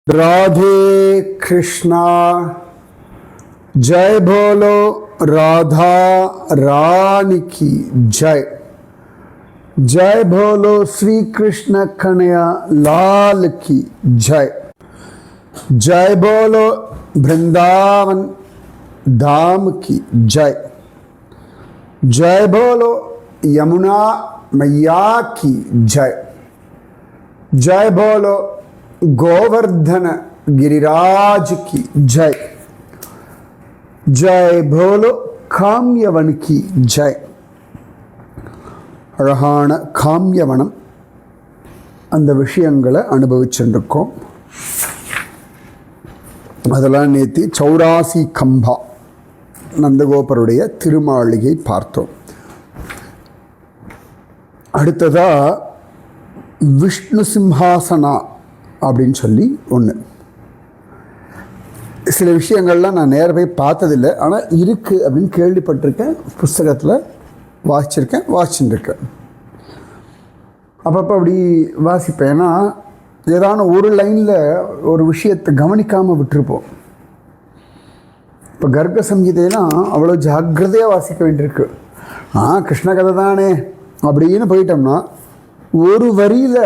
राधे कृष्णा। जय बोलो राधा रानी की जय। जय बोलो श्री कृष्ण कन्हैया लाल की जय। जय बोलो वृंदावन धाम की जय। जय बोलो यमुना मैया की जय। जय बोलो गोवर्धन गिरिराज की जय। जय बोलो काम्यवन की जय. அழகான காமியவனம் அந்த விஷயங்களை அனுபவிச்சுருக்கோம். அதெல்லாம் நேத்தி சௌராசி கம்பா நந்தகோபருடைய திருமாளிகை பார்த்தோம். அடுத்ததா விஷ்ணு சிம்ஹாசனா அப்படின்னு சொல்லி ஒன்று. சில விஷயங்கள்லாம் நான் நேரவே பார்த்ததில்லை, ஆனால் இருக்குது அப்படின்னு கேள்விப்பட்டிருக்கேன், புஸ்தகத்தில் வாசிச்சுருக்கேன். அப்பப்போ அப்படி வாசிப்பேன். ஏன்னா ஏதான ஒரு லைனில் ஒரு விஷயத்தை கவனிக்காமல் விட்டுருப்போம். இப்போ கர்க்க சங்கீதையெல்லாம் அவ்வளோ ஜாக்கிரதையாக வாசிக்க வேண்டியிருக்கு. கிருஷ்ண கதை தானே அப்படின்னு போயிட்டோம்னா ஒரு வரியில்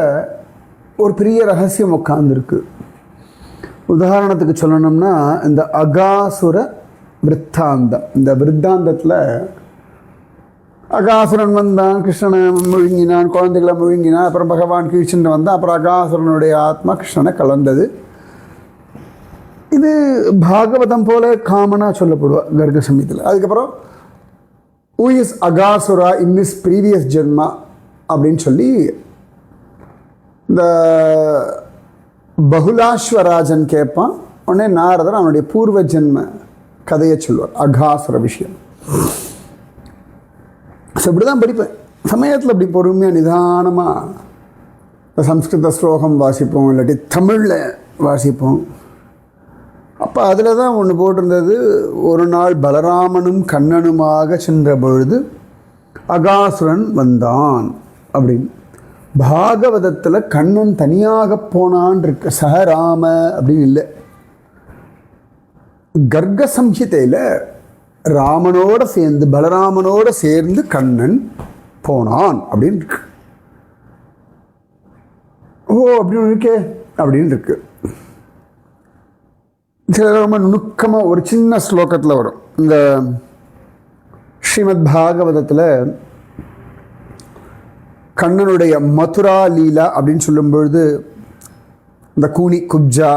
ஒரு பெரிய ரகசியம் உட்காந்துருக்கு. உதாரணத்துக்கு சொல்லணும்னா இந்த அகாசுர விருத்தாந்தம். இந்த விருத்தாந்தத்தில் அகாசுரன் வந்தான், கிருஷ்ணனை முழுங்கினான், குழந்தைகளை முழுங்கினான், அப்புறம் பகவான் கீழ்ச்சின்னு வந்தான், அப்புறம் அகாசுரனுடைய ஆத்மா கிருஷ்ணனை கலந்தது. இது பாகவதம் போல காமனாக சொல்லப்படுவா கர்க்க சமயத்தில். அதுக்கப்புறம் who is Aghasura in is previous janma அப்படின்னு சொல்லி இந்த பகுலாஸ்வராஜன் கேட்பான். உடனே நாரதர் அவனுடைய பூர்வ ஜென்ம கதையை சொல்லுவார், அகாசுர விஷயம். ஸோ இப்படி தான் படிப்பேன். சமயத்தில் அப்படி பொறுமையாக நிதானமாக சம்ஸ்கிருத ஸ்லோகம் வாசிப்போம், இல்லாட்டி தமிழில் வாசிப்போம். அப்போ அதில் தான் ஒன்று போட்டிருந்தது, ஒரு நாள் பலராமனும் கண்ணனுமாக சென்ற பொழுது அகாசுரன் வந்தான் அப்படின்னு. பாகவதத்தில் கண்ணன் தனியாக போனான் இருக்கு, சஹராம அப்படின்னு இல்லை. கர்க்க சம்ஹிதையில் ராமனோட சேர்ந்து பலராமனோட சேர்ந்து கண்ணன் போனான் அப்படின்னு இருக்கு. அப்படின்னு இருக்கே அப்படின்னு இருக்கு. சில ரொம்ப நுணுக்கமாக ஒரு சின்ன ஸ்லோகத்தில் வரும். இந்த ஸ்ரீமத் பாகவதத்தில் கண்ணனுடைய மதுரா லீலா அப்படின்னு சொல்லும் பொழுது இந்த கூனி குப்ஜா,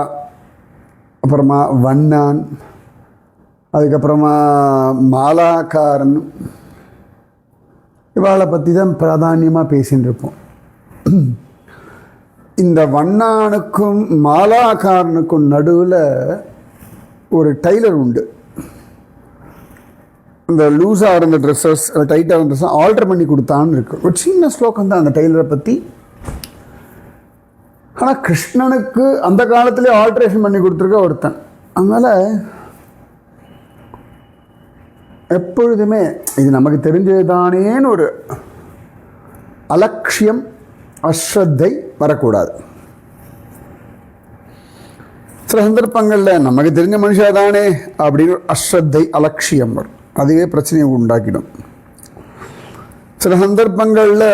அப்புறமா வண்ணான், அதுக்கப்புறமா மாலாக்காரன், இவாளை பற்றி தான் பிராதானியமாக பேசின்னு இருப்போம். இந்த வண்ணானுக்கும் மாலாக்காரனுக்கும் நடுவில் ஒரு டைலர் உண்டு. இந்த லூஸாக இருந்த ட்ரெஸ்ஸஸ், டைட்டாக இருந்த ட்ரெஸ்ஸஸ் ஆல்டர் பண்ணி கொடுத்தான்னு இருக்கு. ஒரு சின்ன ஸ்லோகம் தான் அந்த டைலரை பற்றி. ஆனால் கிருஷ்ணனுக்கு அந்த காலத்திலே ஆல்ட்ரேஷன் பண்ணி கொடுத்துருக்க ஒருத்தன். அதனால் எப்பொழுதுமே இது நமக்கு தெரிஞ்சது தானேன்னு ஒரு அலட்சியம், அஸ்ரத்தை வரக்கூடாது. சில சந்தர்ப்பங்களில் நமக்கு தெரிஞ்ச மனுஷா தானே அப்படின்னு அஸ்ரத்தை, அலட்சியம் வரும். அதுவே பிரச்சனையை உண்டாக்கிடும். சில சந்தர்ப்பங்களில்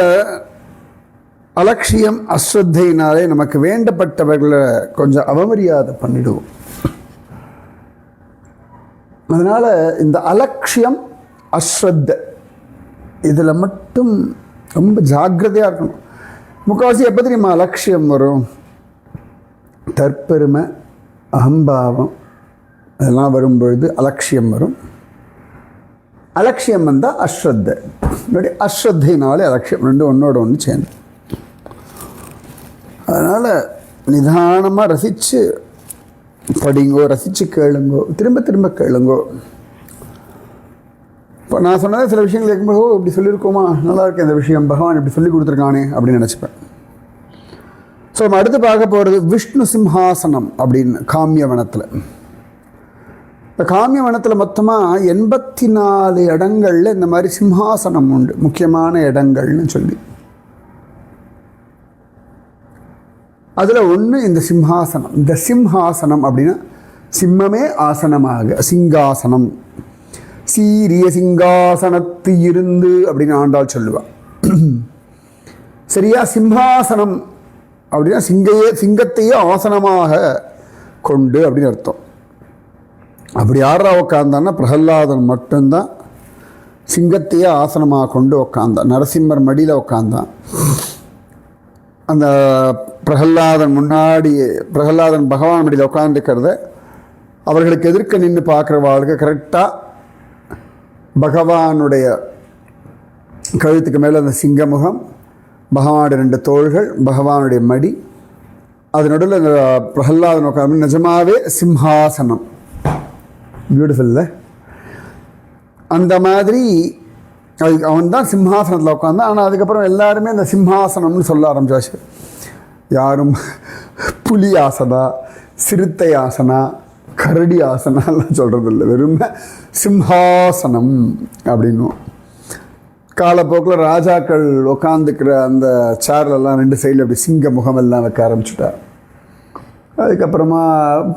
அலட்சியம், அஸ்ரத்தையினாலே நமக்கு வேண்டப்பட்டவர்களை கொஞ்சம் அவமரியாதை பண்ணிடுவோம். அதனால் இந்த அலட்சியம், அஸ்ரத்தை இதில் மட்டும் ரொம்ப ஜாக்கிரதையாக இருக்கணும். முக்கால்வாசி எப்போ தெரியுமா அலட்சியம் வரும்? தற்பெருமை, அகம்பாவம் அதெல்லாம் வரும்பொழுது அலட்சியம் வரும். அலட்சியம் வந்தால் அஸ்ரத்தை, இல்லாட்டி அஸ்ரத்தைனாலே அலட்சியம், ரெண்டு ஒன்றோட ஒன்று சேர்ந்து. அதனால் நிதானமாக ரசித்து படிங்கோ, ரசித்து கேளுங்கோ, திரும்ப திரும்ப கேளுங்கோ. இப்போ நான் சொன்னதே சில விஷயங்கள் கேட்கும்போது, இப்படி சொல்லியிருக்கோமா, நல்லா இருக்கு இந்த விஷயம், பகவான் இப்படி சொல்லி கொடுத்துருக்கானே அப்படின்னு நினச்சிப்பேன். ஸோ நம்ம அடுத்து பார்க்க போகிறது விஷ்ணு சிம்ஹாசனம் அப்படின்னு காமியவனத்தில். இந்த காமியவனத்தில் மொத்தமாக 84 இடங்களில் இந்த மாதிரி சிம்ஹாசனம் உண்டு, முக்கியமான இடங்கள்னு சொல்லி. அதில் ஒன்று இந்த சிம்ஹாசனம். இந்த சிம்ஹாசனம் அப்படின்னா சிம்மமே ஆசனமாக, சிங்காசனம், சீரிய சிங்காசனத்து இருந்து அப்படின்னு ஆண்டாள் சொல்லுவாள். சரியா? சிம்ஹாசனம் அப்படின்னா சிங்கத்தையே ஆசனமாக கொண்டு அப்படின்னு அர்த்தம். அப்படி யாரா உட்காந்தான்னா பிரகல்லாதன் மட்டும்தான் சிங்கத்தையே ஆசனமாக கொண்டு உட்காந்தான். நரசிம்மர் மடியில் உட்காந்தான். அந்த பிரகல்லாதன் முன்னாடி, பிரகல்லாதன் பகவான் மடியில் உட்காந்துருக்கிறத அவர்களுக்கு எதிர்க்க நின்று பார்க்குறவாளுக்கு கரெக்டாக பகவானுடைய கழுத்துக்கு மேலே அந்த சிங்கமுகம், பகவானுடைய 2 தோள்கள், பகவானுடைய மடி, அது நடுவில் அந்த பிரகல்லாதன் உட்காந்து நிஜமாவே சிம்ஹாசனம். பியூட்டிஃபுல்ல? அந்த மாதிரி அவன் தான் சிம்ஹாசனத்தில் உட்காந்தான். ஆனால் அதுக்கப்புறம் எல்லாருமே அந்த சிம்ஹாசனம்னு சொல்ல ஆரம்பிச்சாச்சு. யாரும் புலி ஆசனா, சிறுத்தை ஆசனா, கரடி ஆசனாலாம் சொல்கிறது இல்லை, வெறும் சிம்ஹாசனம் அப்படின்னும். காலப்போக்கில் ராஜாக்கள் உட்காந்துக்கிற அந்த சேர்லெல்லாம் 2 சைடில் அப்படி சிங்க முகமெல்லாம் வைக்க ஆரம்பிச்சுட்டா. அதுக்கப்புறமா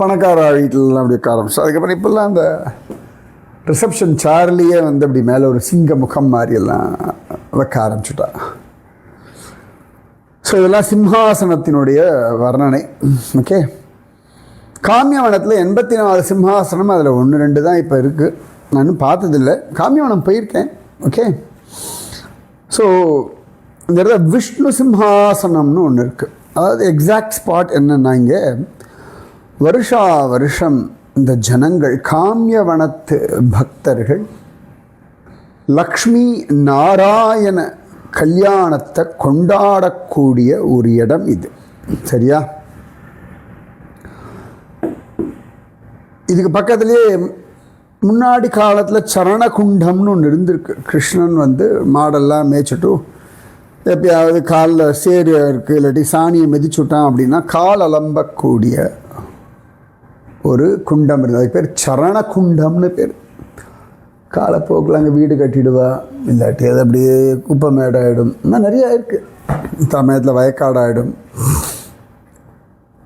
பணக்கார வீட்டிலலாம் அப்படி வைக்க ஆரம்பிச்சு. அதுக்கப்புறம் இப்போல்லாம் அந்த ரிசப்ஷன் சேர்லேயே வந்து அப்படி மேலே ஒரு சிங்க முகம் மாதிரியெல்லாம் வைக்க ஆரம்பிச்சுட்டா. ஸோ இதெல்லாம் சிம்ஹாசனத்தினுடைய வர்ணனை. ஓகே, காமியவனத்தில் 84 சிம்ஹாசனம், அதில் 1-2 தான் இப்போ இருக்குது. நான் பார்த்ததில்லை, காமியவனம் போயிருக்கேன். ஓகே, ஸோ இந்த இடத்துல விஷ்ணு சிம்ஹாசனம்னு ஒன்று இருக்குது. அதாவது எக்ஸாக்ட் ஸ்பாட் என்னென்னா, இங்கே வருஷம் இந்த ஜனங்கள், காமியவனத்து பக்தர்கள் லக்ஷ்மி நாராயண கல்யாணத்தை கொண்டாடக்கூடிய ஒரு இடம் இது. சரியா? இதுக்கு பக்கத்துலேயே முன்னாடி காலத்தில் சரணகுண்டம்னு ஒன்று இருந்திருக்கு. கிருஷ்ணன் வந்து மாடெல்லாம் மேய்ச்சிட்டு எப்பயாவது காலில் சேரு இருக்குது, இல்லாட்டி சாணியை மிதிச்சுட்டான் அப்படின்னா கால் அலம்பக்கூடிய ஒரு குண்டம் இருந்தது. அது பேர் சரணகுண்டம்னு பேர். காலப்போக்கில் அங்கே வீடு கட்டிடுவா, இல்லாட்டி அது அப்படியே குப்பை மேடாயிடும். இன்னும் நிறையா இருக்குது. சமயத்தில் வயக்காடாயிடும்.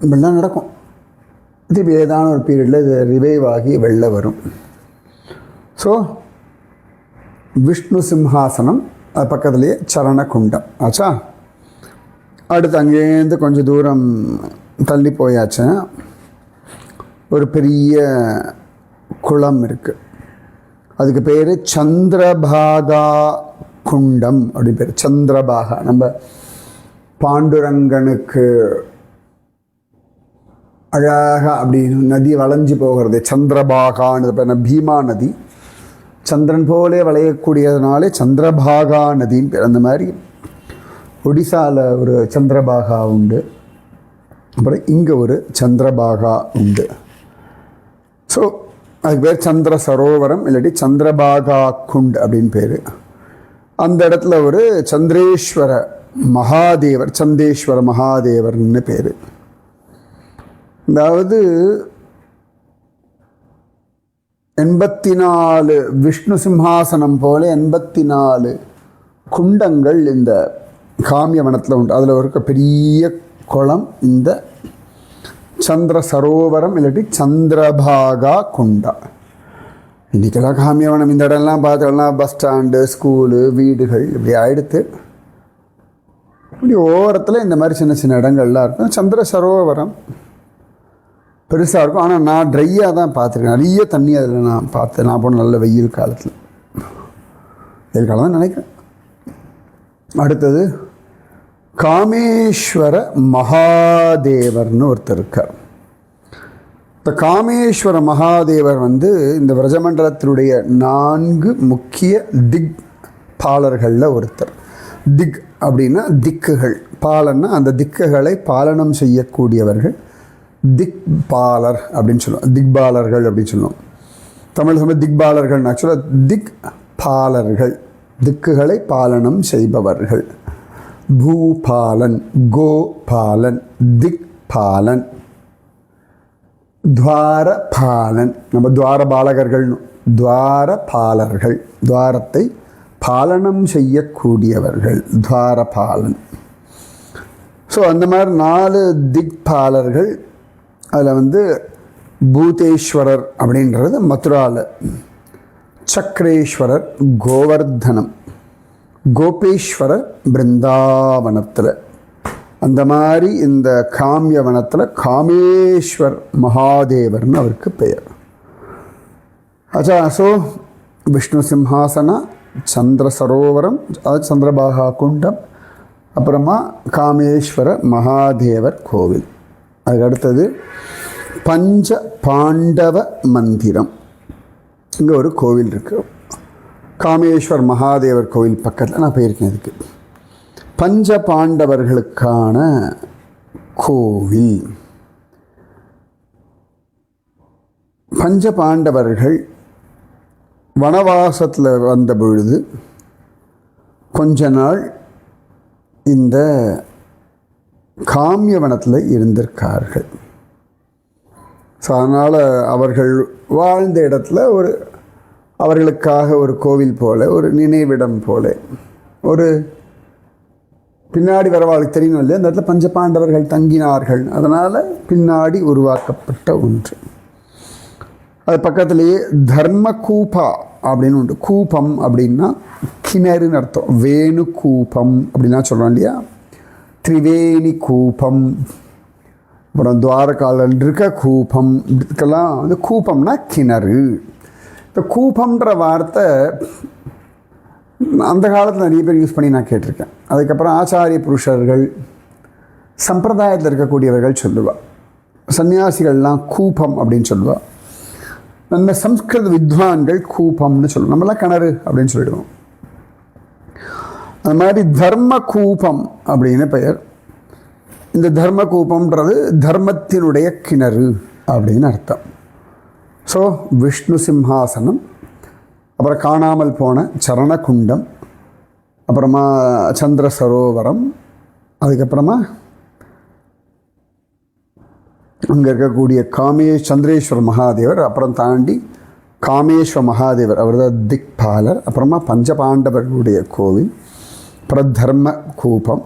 இப்படிலாம் நடக்கும். திருப்பி ஏதான ஒரு பீரியடில் இது ரிவைவ் ஆகி வெளில வரும். ஸோ விஷ்ணு சிம்ஹாசனம், அது பக்கத்துலேயே சரணகுண்டம் ஆச்சா. அடுத்து அங்கேருந்து கொஞ்சம் தூரம் தள்ளி போயாச்சுன்னா ஒரு பெரிய குளம் இருக்குது. அதுக்கு பேர் சந்திரபாகா குண்டம் அப்படி பேர். சந்திரபாகா, நம்ம பாண்டுரங்கனுக்கு அழகாக அப்படி நதி வளைஞ்சு போகிறது சந்திரபாகான்னு பேர். பீமா நதி சந்திரன் போலே வளையக்கூடியதுனாலே சந்திரபாகா நதின்னு பேர். அந்த மாதிரி ஒடிசாவில் ஒரு சந்திரபாகா உண்டு, அப்புறம் இங்கே ஒரு சந்திரபாகா உண்டு. ஸோ அதுக்கு பேர் சந்திர சரோவரம், இல்லாட்டி சந்திரபாகா குண்ட் அப்படின்னு பேர். அந்த இடத்துல ஒரு சந்திரேஸ்வர மகாதேவர், சந்தேஸ்வர மகாதேவர்னு பேர். அதாவது 84 விஷ்ணு சிம்ஹாசனம் போல 84 குண்டங்கள் இந்த காமியவனத்தில் உண்டு. அதில் ஒரு பெரிய குளம் இந்த சந்திர சரோவரம், இல்லாட்டி சந்திரபாகா குண்டா. இன்றைக்கெல்லாம் காமியவனம் இந்த இடம்லாம் பார்த்தோம்னா பஸ் ஸ்டாண்டு, ஸ்கூலு, வீடுகள் இப்படி ஆகிடுத்து. இப்படி ஓரத்தில் இந்த மாதிரி சின்ன சின்ன இடங்கள்லாம் இருக்கும். சந்திர சரோவரம் பெருசாக இருக்கும். ஆனால் நான் ட்ரையாக தான் பார்த்துருக்கேன். நிறைய தண்ணி அதில் நான் பார்த்தேன். நான் போன நல்ல வெயில் காலத்தில், வெயில் காலம் தான் நினைக்கிறேன். அடுத்தது காமேஸ்வர மகாதேவர்னு ஒருத்தர் இருக்கார். இந்த காமேஸ்வர மகாதேவர் வந்து இந்த விரஜமண்டலத்தினுடைய 4 முக்கிய திக் பாலர்களில் ஒருத்தர். திக் அப்படின்னா திக்குகள், பாலன்னா அந்த திக்குகளை பாலனம் செய்யக்கூடியவர்கள். திக்பாலர் அப்படின்னு சொல்லுவோம், திக்பாலர்கள் அப்படின்னு சொல்லுவோம். தமிழ் சொல்ல திக்பாலர்கள், ஆக்சுவலாக திக் பாலர்கள், திக்குகளை பாலனம் செய்பவர்கள். பூபாலன், கோபாலன், திக்பாலன், துவாரபாலன். நம்ம துவாரபாலகர்கள்னு, துவாரபாலர்கள், துவாரத்தை பாலனம் செய்யக்கூடியவர்கள், துவாரபாலன். ஸோ ஸோ அந்த மாதிரி 4 திக்பாலர்கள். அதில் வந்து பூதேஸ்வரர் அப்படின்றது மதுராவில், சக்கரேஸ்வரர் கோவர்தனம், கோபேஸ்வரர் பிருந்தாவனத்தில், அந்த மாதிரி இந்த காமியவனத்தில் காமேஸ்வர் மகாதேவர்னு அவருக்கு பெயர். ஸோ விஷ்ணு சிம்ஹாசனா, சந்திர சரோவரம், அதாவது சந்திரபாகா குண்டம், அப்புறமா காமேஸ்வர மகாதேவர் கோவில். அதுக்கு அடுத்தது பஞ்ச பாண்டவ மந்திரம். இங்கே ஒரு கோவில் இருக்குது, காமேஸ்வர் மகாதேவர் கோவில் பக்கத்தில் நான் போயிருக்கேன். இதுக்கு பஞ்ச பாண்டவர்களுக்கான கோவில். பஞ்ச பாண்டவர்கள் வனவாசத்தில் வந்த பொழுது கொஞ்ச நாள் இந்த காமியவனத்தில் இருந்திருக்கார்கள். ஸோ அதனால் அவர்கள் வாழ்ந்த இடத்துல அவர்களுக்காக ஒரு கோவில் போல, ஒரு நினைவிடம் போல, ஒரு பின்னாடி வரவாளுக்கு தெரியணும் இல்லையா, அந்த இடத்துல பஞ்சபாண்டவர்கள் தங்கினார்கள். அதனால் பின்னாடி உருவாக்கப்பட்ட ஒன்று. அது பக்கத்துலேயே தர்ம கூபா அப்படின்னு உண்டு. கூபம் அப்படின்னா கிணறுன்னு அர்த்தம். வேணு கூபம் அப்படின்னா சொல்கிறோம் இல்லையா, திரிவேணி கூபம், அப்புறம் துவாரகாவில் இருக்க கூபம், இதுக்கெல்லாம் வந்து கூபம்னா கிணறு. இந்த கூபம்ன்ற வார்த்தை அந்த காலத்தில் நிறைய பேர் யூஸ் பண்ணி நான் கேட்டிருக்கேன். அதுக்கப்புறம் ஆச்சாரிய புருஷர்கள், சம்பிரதாயத்தில் இருக்கக்கூடியவர்கள் சொல்லுவாள். சன்னியாசிகள்லாம் கூபம் அப்படின்னு சொல்லுவாள். நம்ம சம்ஸ்கிருத வித்வான்கள் கூபம்னு சொல்லுவோம். நம்மளாம் கிணறு அப்படின்னு சொல்லிடுவோம். அது மாதிரி தர்ம கூபம் அப்படின்னு பெயர். இந்த தர்ம கூபம்ன்றது தர்மத்தினுடைய கிணறு அப்படின்னு அர்த்தம். ஸோ விஷ்ணு சிம்ஹாசனம், அப்புறம் காணாமல் போன சரணகுண்டம், அப்புறமா சந்திர சரோவரம், அதுக்கப்புறமா அங்கே இருக்கக்கூடிய சந்திரேஸ்வர மகாதேவர், அப்புறம் தாண்டி காமேஸ்வர மகாதேவர், அவர் தான் திக்பாலர், அப்புறமா பஞ்சபாண்டவர்களுடைய கோவில், அப்புறம் தர்ம கூபம்.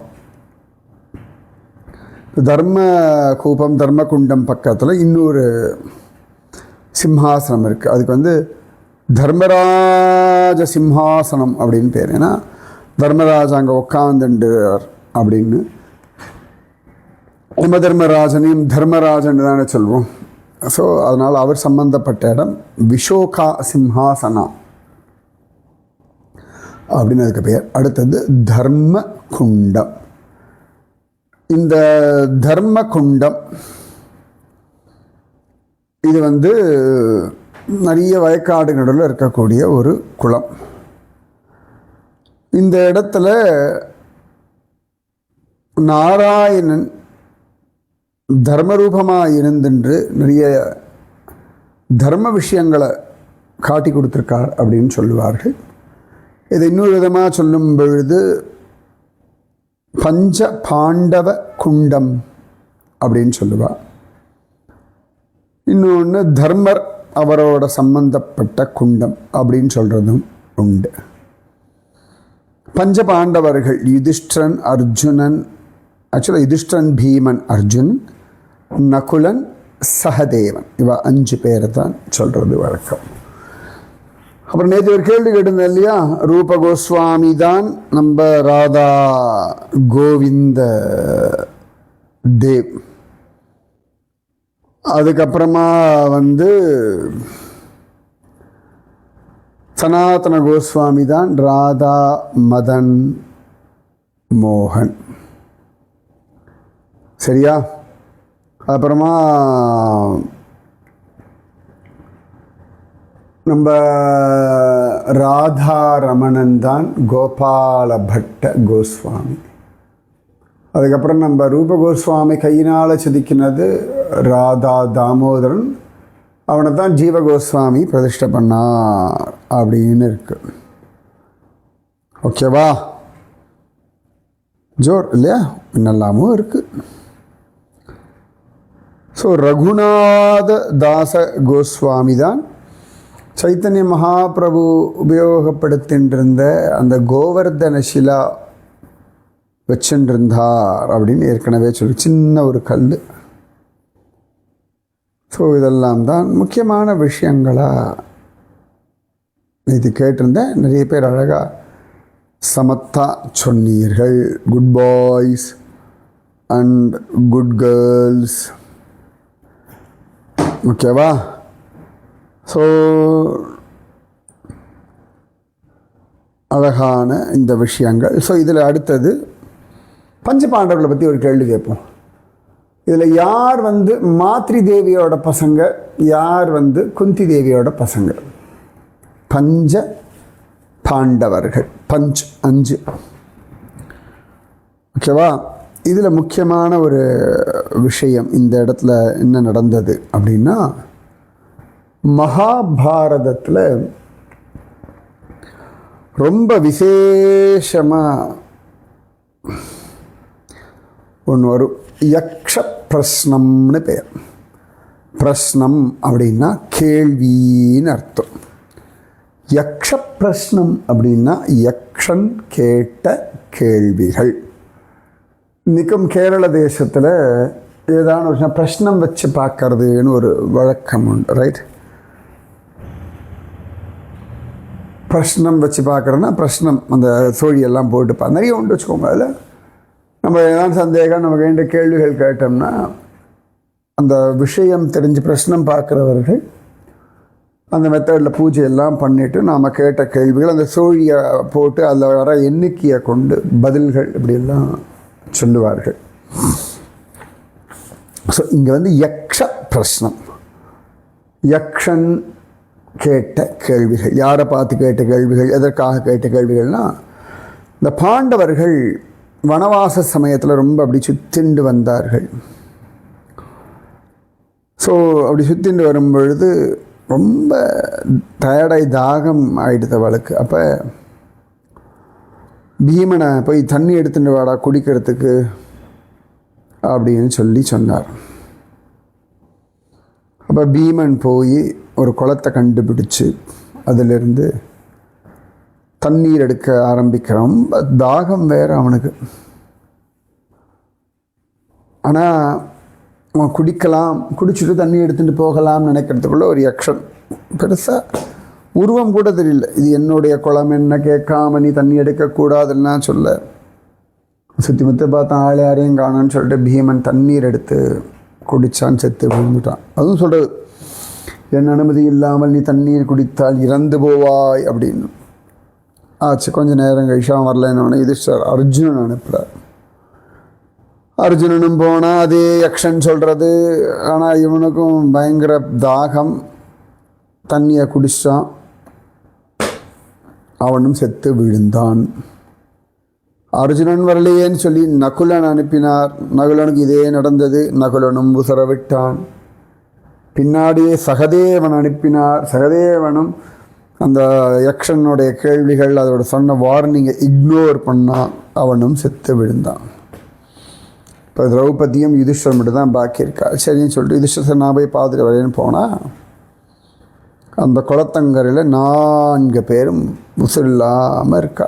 தர்ம கூபம் தர்மகுண்டம் பக்கத்தில் இன்னொரு சிம்ஹாசனம் இருக்குது. அதுக்கு வந்து தர்மராஜ சிம்ஹாசனம் அப்படின்னு பேர். ஏன்னா தர்மராஜா அங்கே உட்காந்துண்டார் அப்படின்னு. தர்மராஜனையும் தர்மராஜன் தானே சொல்வோம். ஸோ அதனால் அவர் சம்பந்தப்பட்ட இடம் விஷோகா சிம்ஹாசனா அப்படின்னு அதுக்கு பெயர். அடுத்தது தர்ம குண்டம். இந்த தர்ம குண்டம் இது வந்து நிறைய வயக்காடு நடுவில் இருக்கக்கூடிய ஒரு குளம். இந்த இடத்துல நாராயணன் தர்மரூபமாக இருந்துன்று நிறைய தர்ம விஷயங்களை காட்டி கொடுத்துருக்கார் அப்படின்னு சொல்லுவார்கள். இதை இன்னொரு விதமாக சொல்லும் பொழுது பஞ்ச பாண்டவ குண்டம் அப்படின்னு சொல்லுவாள். இன்னொன்று தர்மர் அவரோட சம்பந்தப்பட்ட குண்டம் அப்படின்னு சொல்கிறதும் உண்டு. பஞ்ச பாண்டவர்கள் யுதிஷ்டிரன், அர்ஜுனன், ஆக்சுவலாக யுதிஷ்டிரன், பீமன், அர்ஜுனன், நகுலன், சகதேவன், இவ 5 பேரை தான் சொல்கிறது வழக்கம். அப்புறம் நேற்று ஒரு கேள்வி கேட்டிருந்தேன் இல்லையா, ரூப கோஸ்வாமி தான் நம்ம ராதா கோவிந்த தேவ். அதுக்கப்புறமா வந்து சனாதன கோஸ்வாமி தான் ராதா மதன் மோகன். சரியா? அப்புறமா நம்ம ராதா ரமணன் தான் கோபால பட்ட கோஸ்வாமி. அதுக்கப்புறம் நம்ம ரூப கோஸ்வாமி கையினால் செதுக்கினது ராதா தாமோதரன், அவனை தான் ஜீவ கோஸ்வாமி பிரதிஷ்டை பண்ணார் அப்படின்னு இருக்கு. ஓகேவா? ஜோர் இல்லையா? இன்னெல்லாமும் இருக்குது. ஸோ ரகுநாத தாச கோஸ்வாமி தான் சைத்தன்ய மகாபிரபு உபயோகப்படுத்தின்றிருந்த அந்த கோவர்தன சிலா வச்சுருந்தார் அப்படின்னு ஏற்கனவே சொல்லி சின்ன ஒரு கல். ஸோ இதெல்லாம் தான் முக்கியமான விஷயங்களாக இது கேட்டிருந்தேன். நிறைய பேர் அழகாக சமத்தா சொன்னீர்கள். Good boys and good girls. ஓகேவா? ஸோ அழகான இந்த விஷயங்கள். ஸோ இதில் அடுத்தது பஞ்சபாண்டவர்களை பற்றி ஒரு கேள்வி கேட்போம். இதில் யார் மாத்ரி தேவியோட பசங்க, யார் குந்தி தேவியோட பசங்க? பஞ்ச பாண்டவர்கள், 5. ஓகேவா? இதில் முக்கியமான ஒரு விஷயம் இந்த இடத்துல என்ன நடந்தது அப்படின்னா, மகாபாரதத்தில் ரொம்ப விசேஷமாக ஒன்று வரும். யக்ஷ பிரஸ்னம்னு பேர். பிரஸ்னம் அப்படின்னா கேள்வின்னு அர்த்தம். யக்ஷ பிரஸ்னம் அப்படின்னா யக்ஷன் கேட்ட கேள்விகள். இன்றைக்கும் கேரள தேசத்தில் ஏதான ஒரு பிரஸ்னம் வச்சு பார்க்கறதுன்னு ஒரு வழக்கம் உண்டு. ரைட்? பிரஸ்னம் வச்சு பார்க்குறோன்னா பிரஸ்னம் அந்த சோழியெல்லாம் போட்டுப்பா நிறைய உண்டு வச்சுக்கோங்க. அதில் நம்ம ஏதாவது சந்தேகம், நமக்கு வேண்டிய கேள்விகள் கேட்டோம்னா அந்த விஷயம் தெரிஞ்சு பிரஸ்னம் பார்க்குறவர்கள் அந்த மெத்தடில் பூஜையெல்லாம் பண்ணிவிட்டு நாம் கேட்ட கேள்விகள் அந்த சோழியை போட்டு அதில் வர எண்ணிக்கையை கொண்டு பதில்கள் இப்படியெல்லாம் சொல்லுவார்கள். ஸோ இங்கே யக்ஷ பிரஸ்னம், யக்ஷன் கேட்ட கேள்விகள். யாரை பார்த்து கேட்ட கேள்விகள், எதற்காக கேட்ட கேள்விகள்னால், இந்த பாண்டவர்கள் வனவாச சமயத்தில் ரொம்ப அப்படி சுத்திண்டு வந்தார்கள். ஸோ அப்படி சுத்திண்டு வரும்பொழுது ரொம்ப டயர்டாகி தாகம் ஆகிடுது அவளுக்கு. அப்போ பீமனை போய் தண்ணி எடுத்துட்டு வாடா குடிக்கிறதுக்கு அப்படின்னு சொன்னார். அப்போ பீமன் போய் ஒரு குளத்தை கண்டுபிடிச்சு அதிலிருந்து தண்ணீர் எடுக்க ஆரம்பிக்கிறான். ரொம்ப தாகம் வேறு அவனுக்கு. ஆனால் அவன் குடிக்கலாம், குடிச்சிட்டு தண்ணி எடுத்துகிட்டு போகலாம்னு நினைக்கிறதுக்குள்ள ஒரு யக்ஷன், பெருசாக உருவம் கூட தெரியல, இது என்னுடைய குளம் என்ன கேட்காம நீ தண்ணி எடுக்கக்கூடாதுன்னா சொல்ல, சுற்றி முற்றி பார்த்தான், ஆள் யாரையும் காணான்னு சொல்லிட்டு பீமன் தண்ணீர் எடுத்து குடித்தான், செத்து விழுந்துட்டான். அதுவும் சொல்கிறது, என் அனுமதி இல்லாமல் நீ தண்ணீர் குடித்தால் இறந்து போவாய் அப்படின்னு ஆச்சு. கொஞ்சம் நேரம் கழிச்சு அவன் வரலன்னு யுதிஷ்டர் அர்ஜுனன் அனுப்புகிறார். அர்ஜுனனும் போனால் அதே யக்ஷன் சொல்கிறது. ஆனால் இவனுக்கும் பயங்கர தாகம், தண்ணியை குடிச்சான், அவனும் செத்து விழுந்தான். அர்ஜுனன் வரலையேன்னு சொல்லி நகுலன் அனுப்பினார். நகுலனுக்கு இதே நடந்தது. நகுலனும் உசரவிட்டான். பின்னாடியே சகதேவன் அனுப்பினார். சகதேவனும் அந்த யக்ஷனுடைய கேள்விகள், அதோட சொன்ன வார்னிங்கை இக்னோர் பண்ணான், அவனும் செத்து விழுந்தான். இப்போ திரௌபதியும் யுதிஷ்டர் மட்டும் தான் பாக்கி இருக்கா. சரின்னு சொல்லிட்டு யுதிஷ்டர் நான் போய் பார்த்துட்டு வரேன்னு போனால் அந்த குளத்தங்கரையில் 4 பேரும் உசுரில்லாமல் இருக்கா.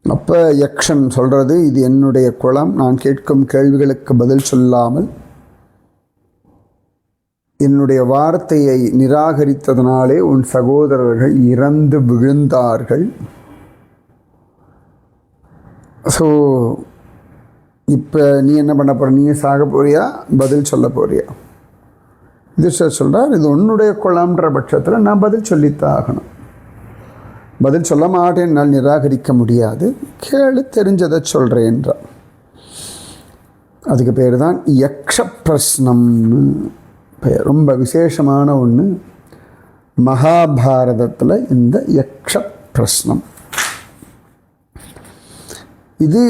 அப்போ யக்ஷன் சொல்கிறது, இது என்னுடைய குளம், நான் கேட்கும் கேள்விகளுக்கு பதில் சொல்லாமல் என்னுடைய வார்த்தையை நிராகரித்ததனாலே உன் சகோதரர்கள் இறந்து விழுந்தார்கள். ஸோ இப்போ நீ என்ன பண்ண போகிற? நீ சாக போறியா, பதில் சொல்ல போறியா? யுதிஷ்டர் சொல்கிறார், இது உன்னுடைய குளம்ன்ற பட்சத்தில் நான் பதில் சொல்லித்தான் ஆகணும். பதில் சொல்ல மாட்டேன், என்னால் நிராகரிக்க முடியாது, கேளு, தெரிஞ்சதை சொல்கிறேன்றார். அதுக்கு பேர் தான் யக்ஷ பிரஸ்னம்னு பெயர். ரொம்ப விசேஷமான ஒன்று மகாபாரதத்தில் இந்த யக்ஷ பிரஸ்னம். இது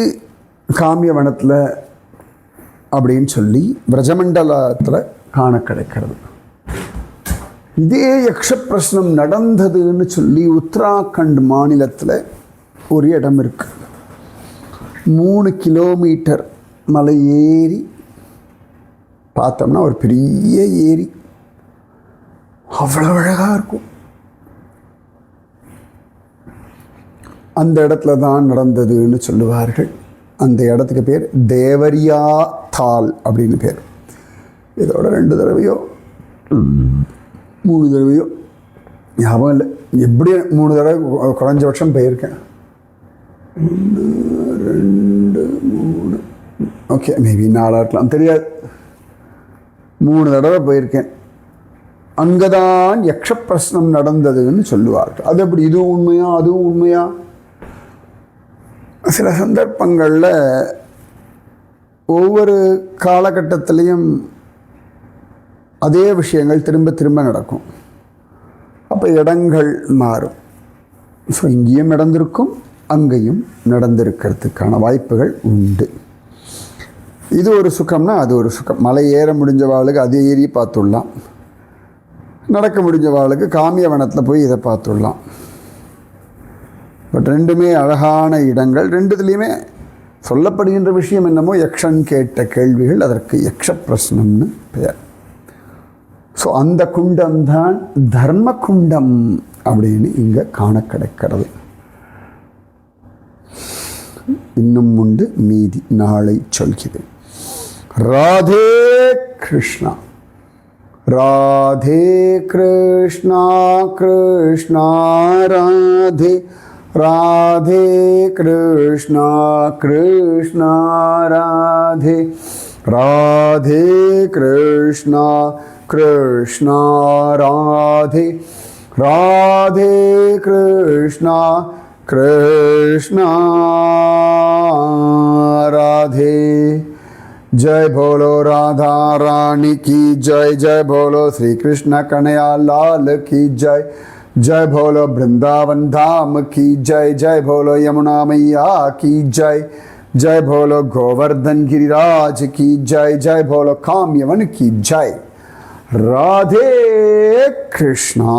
காமியவனத்தில் அப்படின்னு சொல்லி பிரஜமண்டலத்தில் காண கிடைக்கிறது. இதே யக்ஷ பிரஸ்னம் நடந்ததுன்னு சொல்லி உத்தராகண்ட் மாநிலத்தில் ஒரு இடம் இருக்கு. 3 கிலோமீட்டர் மலை ஏறி பார்த்தோம்னா ஒரு பெரிய ஏரி, அவ்வளோ அழகாக இருக்கும். அந்த இடத்துல தான் நடந்ததுன்னு சொல்லுவார்கள். அந்த இடத்துக்கு பேர் தேவரியா தால் அப்படின்னு பேர். இதோட 2 தடவையோ 3 தடவையோ ஞாபகம் இல்லை, எப்படி 3 தடவை குறைஞ்சபட்சம் போயிருக்கேன். 1 2 3 ஓகே, மேபி 4 இருக்கலாம், தெரியாது. 3 தடவை போயிருக்கேன். அங்கே தான் யக்ஷ பிரஸ்னம் நடந்ததுன்னு சொல்லுவார்கள். அது எப்படி, இதுவும் உண்மையா அதுவும் உண்மையா? சில சந்தர்ப்பங்களில் ஒவ்வொரு காலகட்டத்திலையும் அதே விஷயங்கள் திரும்ப திரும்ப நடக்கும். அப்போ இடங்கள் மாறும். ஸோ இங்கேயும் நடந்திருக்கும், அங்கேயும் நடந்திருக்கிறதுக்கான வாய்ப்புகள் உண்டு. இது ஒரு சுகம்னா அது ஒரு சுகம். மலை ஏற முடிஞ்சவாளுக்கு அது ஏறி பார்த்துடலாம், நடக்க முடிஞ்சவாளுக்கு காமியவனத்தில் போய் இதை பார்த்துடலாம். பட் 2மே அழகான இடங்கள். 2துலேயுமே சொல்லப்படுகின்ற விஷயம் என்னமோ யக்ஷன் கேட்ட கேள்விகள், அதற்கு யக்ஷ பிரஸ்னம்னு பெயர். ஸோ அந்த குண்டம்தான் தர்ம குண்டம் அப்படின்னு இங்கே காண கிடைக்கிறது. இன்னும் உண்டு, மீதி நாளை சொல்கிறேன். ராதே கிருஷ்ணா, ராதே கிருஷ்ணா, கிருஷ்ணா ராதே, ராதே கிருஷ்ணா, கிருஷ்ணா ராதே, ராதே கிருஷ்ணா, கிருஷ்ணா ராதே, ராதே கிருஷ்ணா, கிருஷ்ணா ராதே. जय बोलो राधा रानी की जय, जय बोलो श्री कृष्ण कन्हैया लाल की जय, जय बोलो वृंदावन धाम की जय, जय बोलो यमुना मैया की जय, जय बोलो गोवर्धन गिरिराज की जय, जय बोलो काम्यवन की जय. राधे कृष्णा.